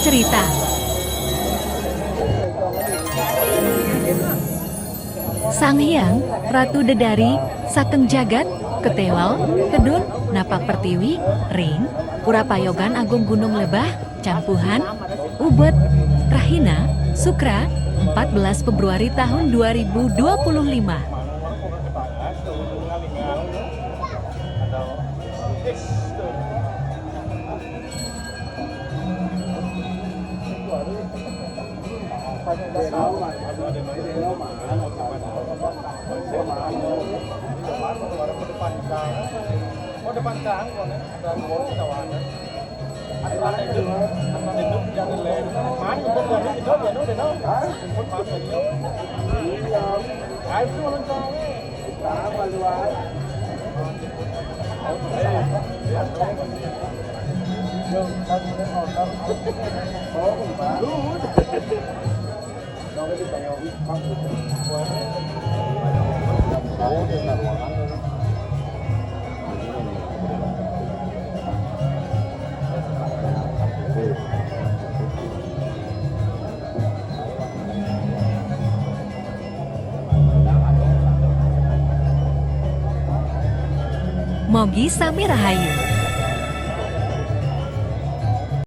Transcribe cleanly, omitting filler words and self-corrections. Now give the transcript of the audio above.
cerita. Sang Hyang, Ratu Dedari, Sakeng Jagat, Ketelol, Kedun, Napak Pertiwi, Ring, Purapayogan Agung Gunung Lebah, Campuhan, Ubud, Rahina, Sukra, 14 Februari tahun 2025. Mogi Sami Rahayu.